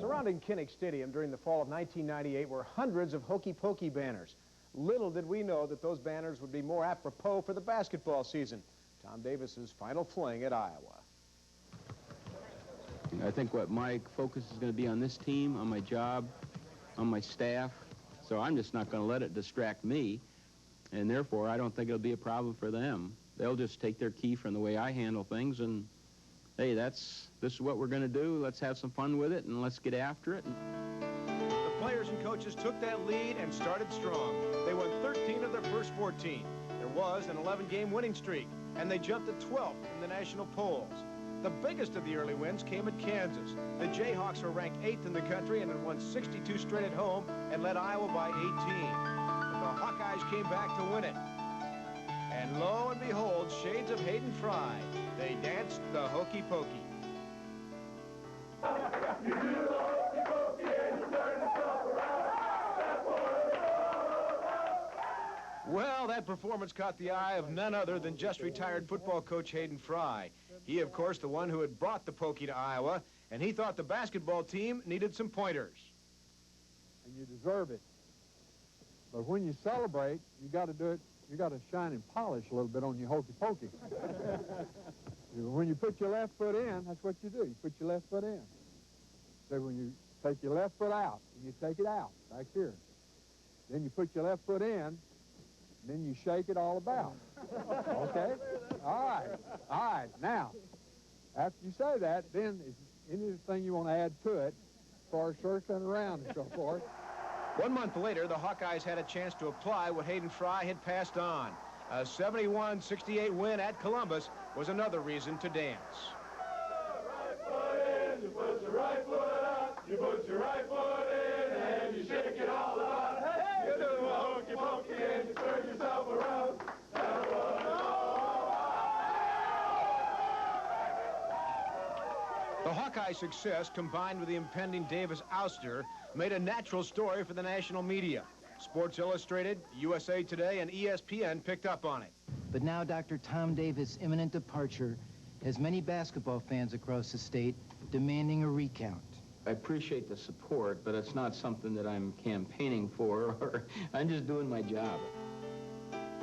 Surrounding Kinnick Stadium during the fall of 1998 were hundreds of hokey pokey banners. Little did we know that those banners would be more apropos for the basketball season. Tom Davis's final fling at Iowa. I think what my focus is going to be on this team, on my job, on my staff. So I'm just not going to let it distract me, and therefore I don't think it'll be a problem for them. They'll just take their key from the way I handle things, and hey, this is what we're going to do. Let's have some fun with it, and let's get after it. The players and coaches took that lead and started strong. They won 13 of their first 14. There was an 11-game winning streak, and they jumped to 12th in the national polls. The biggest of the early wins came at Kansas. The Jayhawks were ranked 8th in the country and had won 62 straight at home and led Iowa by 18. But the Hawkeyes came back to win it. And lo and behold, shades of Hayden Fry. They danced the hokey pokey. You do the hokey pokey and you turn yourself around. Well, that performance caught the eye of none other than just retired football coach Hayden Fry. He, of course, the one who had brought the pokey to Iowa, and he thought the basketball team needed some pointers. And you deserve it. But when you celebrate, you got to do it. You got to shine and polish a little bit on your hokey pokey. When you put your left foot in, that's what you do. You put your left foot in. So when you take your left foot out, and you take it out, back here. Then you put your left foot in, and then you shake it all about. Okay? All right. All right. Now, after you say that, then if anything you want to add to it, as far as circling around and so forth. 1 month later, the Hawkeyes had a chance to apply what Hayden Fry had passed on. A 71-68 win at Columbus was another reason to dance. Right foot in, you put your right foot out, you put your right foot in, and you shake it all out. Hey, you do a hokey pokey and you turn yourself around. The Hawkeye success, combined with the impending Davis ouster, made a natural story for the national media. Sports Illustrated, USA Today, and ESPN picked up on it. But now Dr. Tom Davis' imminent departure has many basketball fans across the state demanding a recount. I appreciate the support, but it's not something that I'm campaigning for, or I'm just doing my job.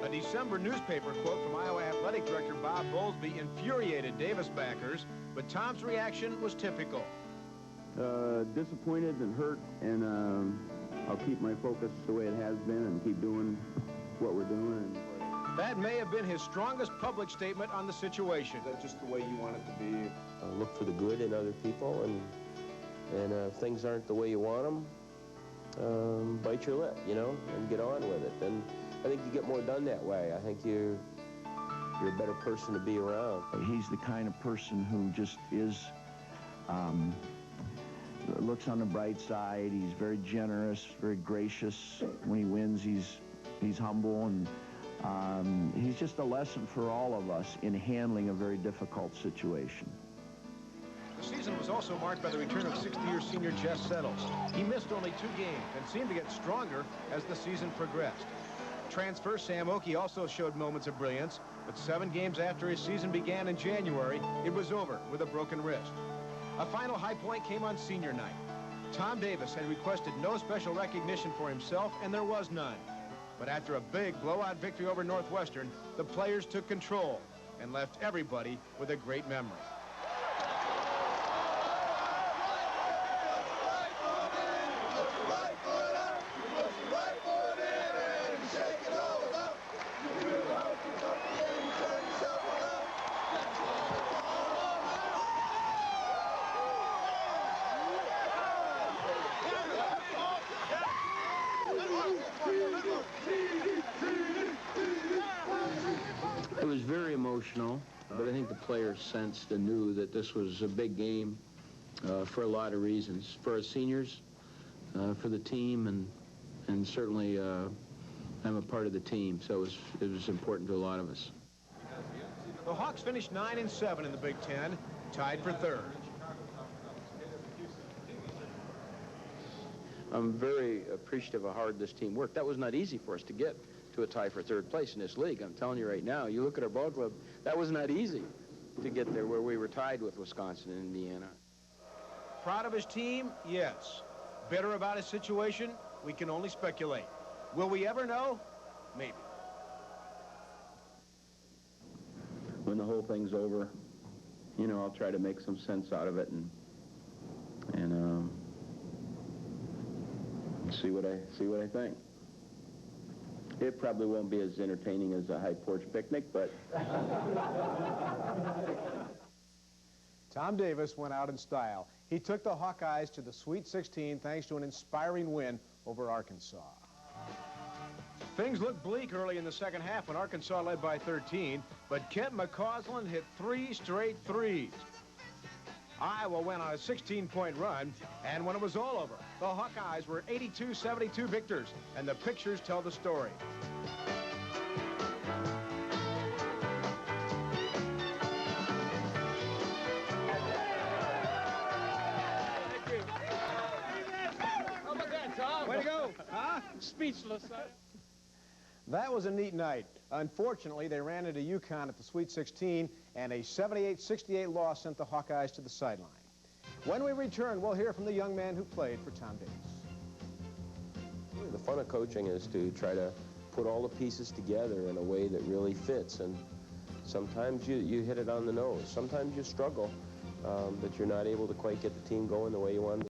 A December newspaper quote from Iowa Athletic Director Bob Bowlesby infuriated Davis backers, but Tom's reaction was typical. Disappointed and hurt, and I'll keep my focus the way it has been and keep doing what we're doing. That may have been his strongest public statement on the situation. Is that just the way you want it to be? Look for the good in other people, and if things aren't the way you want them, bite your lip, you know, and get on with it. And I think you get more done that way. I think you're a better person to be around. He's the kind of person who just is, looks on the bright side. He's very generous, very gracious. When he wins, he's humble, and he's just a lesson for all of us in handling a very difficult situation. The season was also marked by the return of 60-year senior Jeff Settles. He missed only 2 games and seemed to get stronger as the season progressed. Transfer Sam Oakey also showed moments of brilliance, but 7 games after his season began in January, it was over with a broken wrist. A final high point came on senior night. Tom Davis had requested no special recognition for himself, and there was none. But after a big blowout victory over Northwestern, the players took control and left everybody with a great memory. It was very emotional, but I think the players sensed and knew that this was a big game for a lot of reasons. For our seniors, for the team, and certainly I'm a part of the team, so it was important to a lot of us. The Hawks finished 9-7 in the Big Ten, tied for 3rd. I'm very appreciative of how hard this team worked. That was not easy for us to get to a tie for 3rd place in this league. I'm telling you right now, you look at our ball club, that was not easy to get there where we were tied with Wisconsin and Indiana. Proud of his team? Yes. Bitter about his situation? We can only speculate. Will we ever know? Maybe. When the whole thing's over, you know, I'll try to make some sense out of it and see what I think. It probably won't be as entertaining as a high porch picnic, but Tom Davis went out in style. He took the Hawkeyes to the Sweet 16 thanks to an inspiring win over Arkansas. Things looked bleak early in the second half when Arkansas led by 13, but Kent McCausland hit 3 straight threes. Iowa went on a 16-point run, and when it was all over, the Hawkeyes were 82-72 victors, and the pictures tell the story. Way to go, huh? Speechless. That was a neat night. Unfortunately, they ran into UConn at the Sweet 16, and a 78-68 loss sent the Hawkeyes to the sideline. When we return, we'll hear from the young man who played for Tom Davis. The fun of coaching is to try to put all the pieces together in a way that really fits, and sometimes you hit it on the nose. Sometimes you struggle, that you're not able to quite get the team going the way you want.